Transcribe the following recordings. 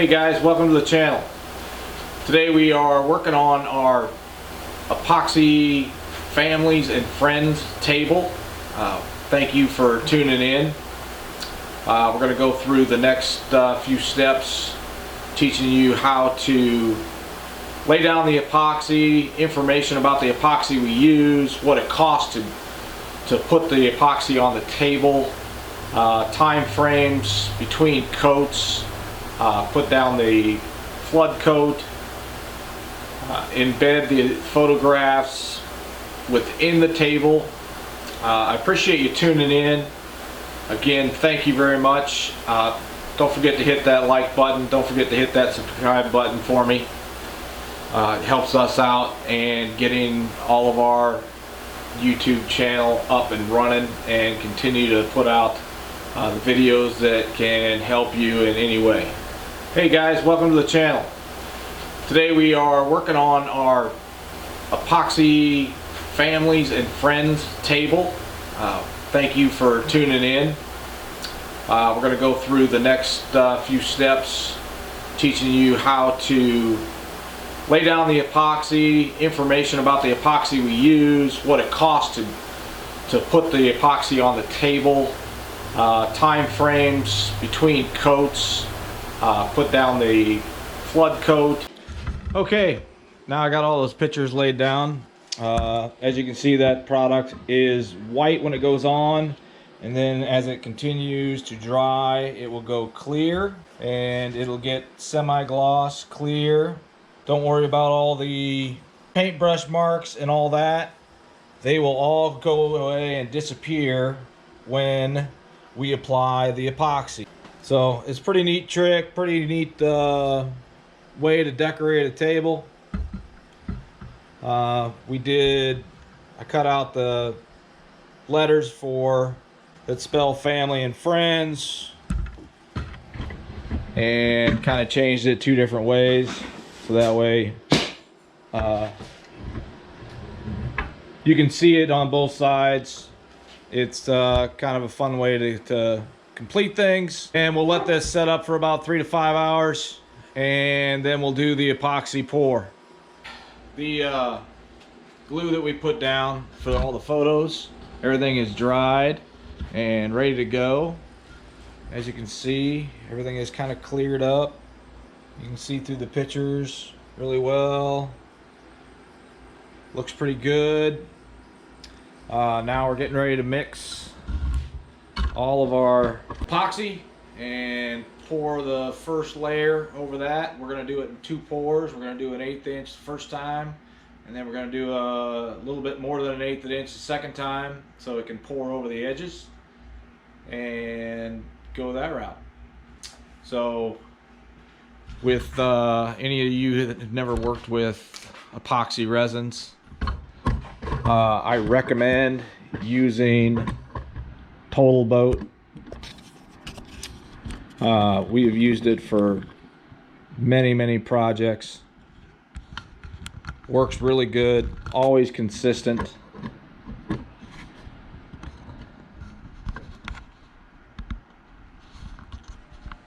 guys, welcome to the channel. Today we are working on our epoxy families and friends table. Thank you for tuning in. We're going to go through the next few steps, teaching you how to lay down the epoxy, information about the epoxy we use, what it costs to put the epoxy on the table, time frames between coats, put down the flood coat, embed the photographs within the table. I appreciate you tuning in. Again, thank you very much. Don't forget to hit that like button. Don't forget to hit that subscribe button for me. It helps us out and getting all of our YouTube channel up and running, and continue to put out the videos that can help you in any way. Hey guys, welcome to the channel. Today we are working on our epoxy families and friends table. Thank you for tuning in. We're going to go through the next few steps, teaching you how to lay down the epoxy, information about the epoxy we use, what it costs to put the epoxy on the table, time frames between coats, put down the flood coat. Okay, now I got all those pictures laid down. As you can see, that product is white when it goes on, and then as it continues to dry, it will go clear and it'll get semi-gloss clear. Don't worry about all the paintbrush marks and all that. They will all go away and disappear when we apply the epoxy. So it's a pretty neat trick, pretty neat way to decorate a table. I cut out the letters that spell family and friends, and kind of changed it two different ways, so that way you can see it on both sides. It's kind of a fun way to complete things. And we'll let this set up for about 3 to 5 hours, and then we'll do the epoxy pour. The glue that we put down for all the photos, everything is dried and ready to go. As you can see, everything is kind of cleared up. You can see through the pictures really well. Looks pretty good. Now we're getting ready to mix all of our epoxy and pour the first layer over that. We're going to do it in 2 pours. We're going to do an 1/8 inch the first time, and then we're going to do a little bit more than an 1/8 inch the second time, so it can pour over the edges and go that route. So with any of you that have never worked with epoxy resins, I recommend using Total Boat. We have used it for many projects. Works really good, always consistent.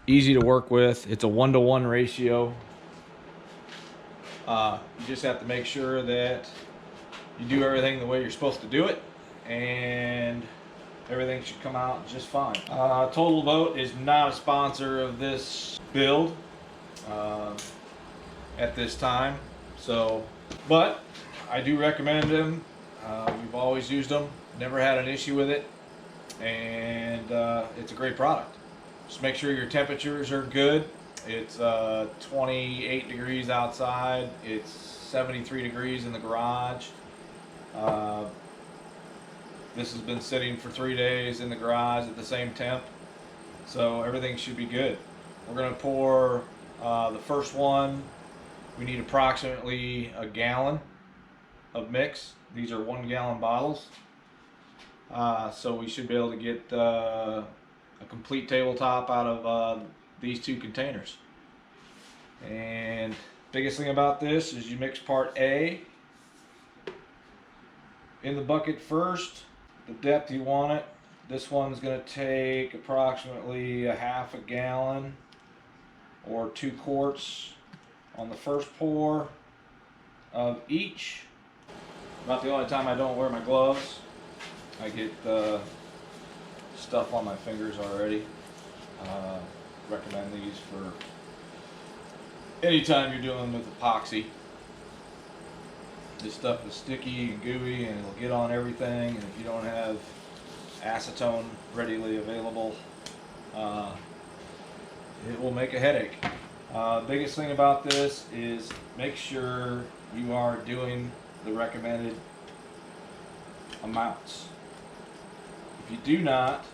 Easy to work with. It's a 1-to-1 ratio. You just have to make sure that you do everything the way you're supposed to do it, and everything should come out just fine. Total Boat is not a sponsor of this build at this time, but I do recommend them. We've always used them, never had an issue with it, and it's a great product. Just make sure your temperatures are good. It's 28 degrees outside. It's 73 degrees in the garage. This has been sitting for 3 days in the garage at the same temp, so everything should be good. We're going to pour the first one. We need approximately 1 gallon of mix. These are 1-gallon bottles, so we should be able to get a complete tabletop out of these 2 containers. And biggest thing about this is you mix part A in the bucket first, the depth you want it. This one's going to take approximately 1/2 gallon. or 2 quarts on the first pour of each. About the only time I don't wear my gloves. I get stuff on my fingers already. Recommend these for anytime you're dealing with epoxy. This stuff is sticky and gooey and it'll get on everything, and if you don't have acetone readily available, it will make a headache. Biggest thing about this is make sure you are doing the recommended amounts. If you do not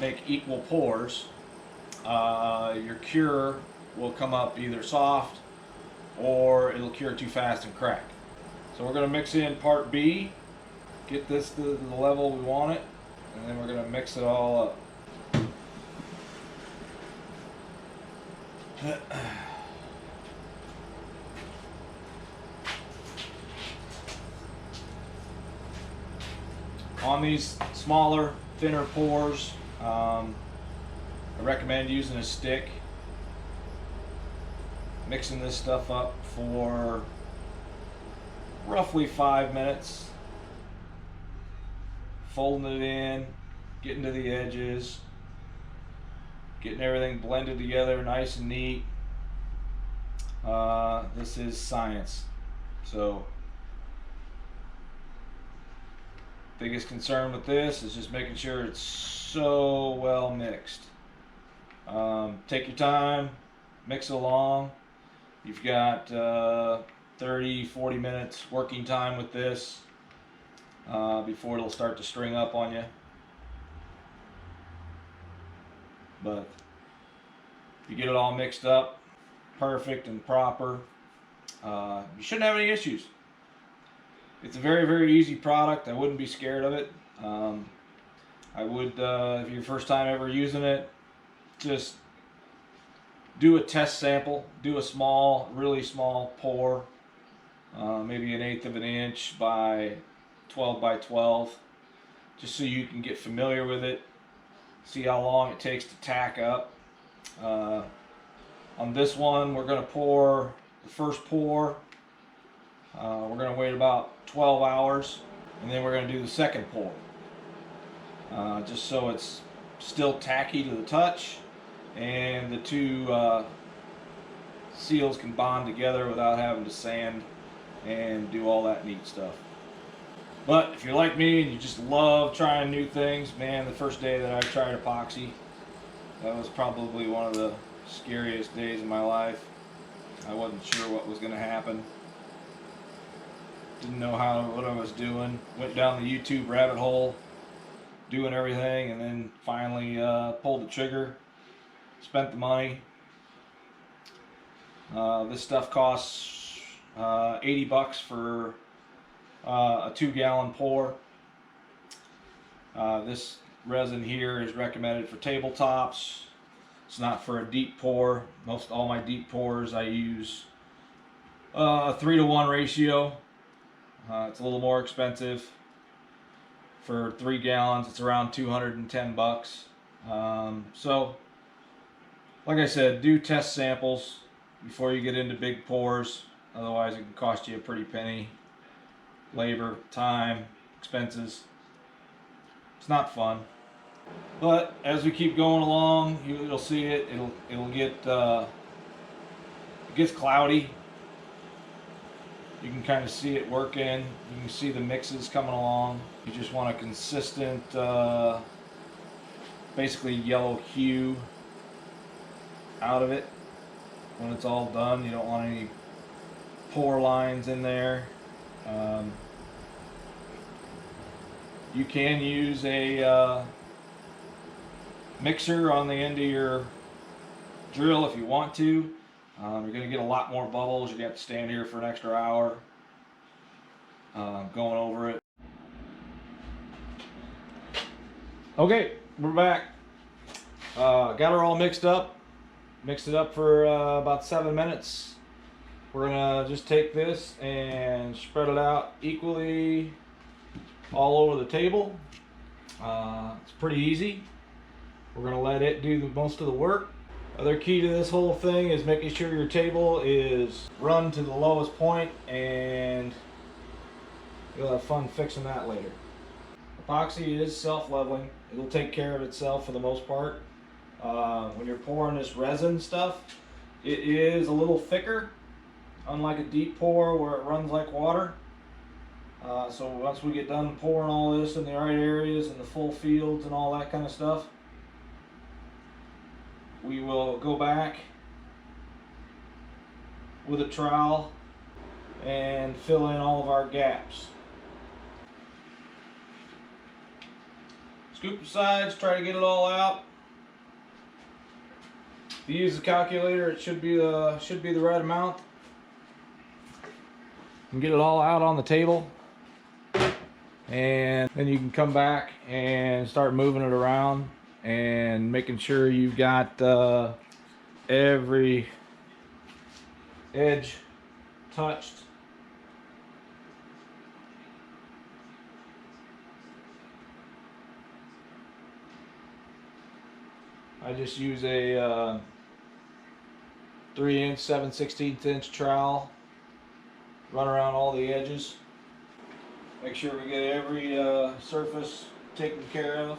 make equal pours, your cure will come up either soft or it'll cure too fast and crack. So we're going to mix in part B, get this to the level we want it, and then we're going to mix it all up. On these smaller, thinner pours, I recommend using a stick, mixing this stuff up for roughly 5 minutes, folding it in, getting to the edges, getting everything blended together nice and neat. This is science. So biggest concern with this is just making sure it's so well mixed. Take your time, mix it along. You've got 30-40 minutes working time with this before it'll start to string up on you. But if you get it all mixed up perfect and proper, you shouldn't have any issues. It's a very, very easy product. I wouldn't be scared of it. I would, if you're first time ever using it, just do a test sample. Do a small, really small pour, maybe 1/8 of an inch by 12 by 12, just so you can get familiar with it. See how long it takes to tack up. On this one, we're going to pour the first pour. We're going to wait about 12 hours, and then we're going to do the second pour. Just so it's still tacky to the touch, and the two seals can bond together without having to sand and do all that neat stuff. But if you're like me and you just love trying new things, man, the first day that I tried epoxy, that was probably one of the scariest days of my life. I wasn't sure what was going to happen. Didn't know what I was doing. Went down the YouTube rabbit hole, doing everything, and then finally pulled the trigger. Spent the money. This stuff costs $80 for a 2-gallon pour. This resin here is recommended for tabletops. It's not for a deep pour. All my deep pours I use a 3-to-1 ratio. It's a little more expensive. For 3 gallons, it's around $210. So, like I said, do test samples before you get into big pours. Otherwise, it can cost you a pretty penny. Labor, time, expenses. It's not fun. But as we keep going along, you'll see it. It'll get it gets cloudy. You can kind of see it working. You can see the mixes coming along. You just want a consistent, basically yellow hue out of it when it's all done. You don't want any pore lines in there. You can use a mixer on the end of your drill if you want to. You're going to get a lot more bubbles. You're going to have to stand here for an extra hour going over it. Okay, we're back. Got her all mixed up. Mixed it up for about 7 minutes. We're going to just take this and spread it out equally all over the table. It's pretty easy. We're going to let it do most of the work. Other key to this whole thing is making sure your table is run to the lowest point, and you'll have fun fixing that later. Epoxy is self-leveling. It'll take care of itself for the most part. When you're pouring this resin stuff, it is a little thicker, unlike a deep pour where it runs like water. So once we get done pouring all this in the right areas and the full fields and all that kind of stuff, we will go back with a trowel and fill in all of our gaps. Scoop the sides, try to get it all out. If you use the calculator, it should be the right amount. And get it all out on the table, and then you can come back and start moving it around and making sure you've got every edge touched. I just use a 3" 7/16" trowel, run around all the edges, make sure we get every surface taken care of.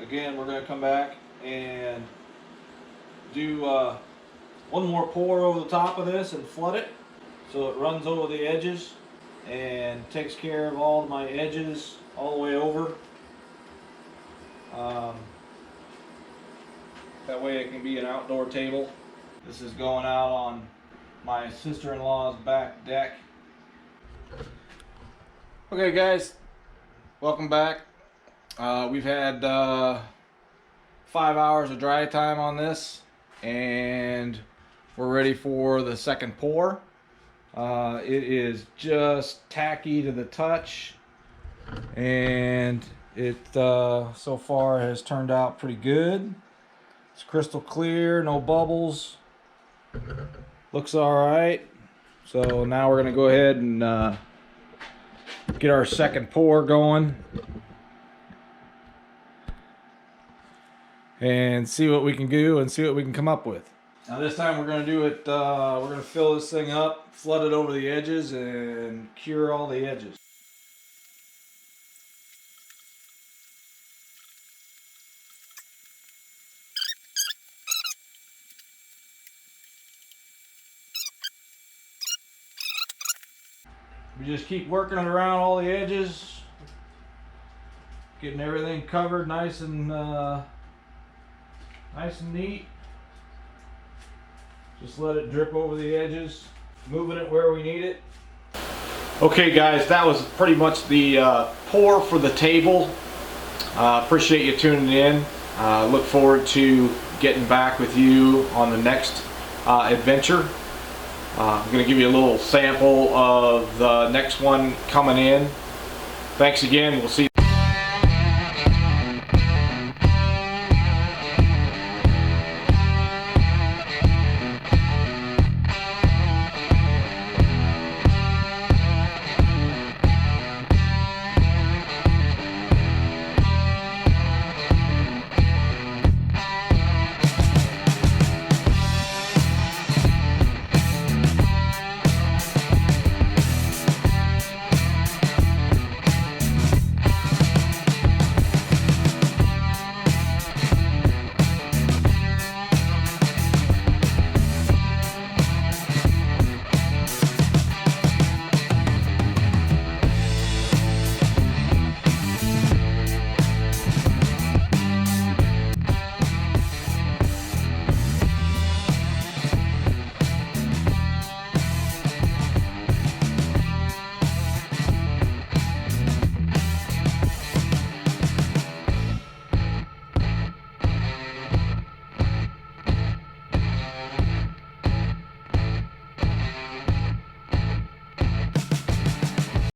Again, we're going to come back and do one more pour over the top of this and flood it so it runs over the edges and takes care of all of my edges all the way over. That way it can be an outdoor table. This is going out on my sister-in-law's back deck. Okay guys, welcome back. We've had 5 hours of dry time on this, and we're ready for the second pour. It is just tacky to the touch, and it so far has turned out pretty good. It's crystal clear, no bubbles. Looks all right. So now we're gonna go ahead and get our second pour going and see what we can do and see what we can come up with. Now this time we're gonna do it, we're gonna fill this thing up, flood it over the edges, and cure all the edges. We just keep working it around all the edges, getting everything covered nice and neat. Just let it drip over the edges, moving it where we need it. Okay guys, that was pretty much the pour for the table. Appreciate you tuning in. Look forward to getting back with you on the next adventure. I'm going to give you a little sample of the next one coming in. Thanks again. We'll see you.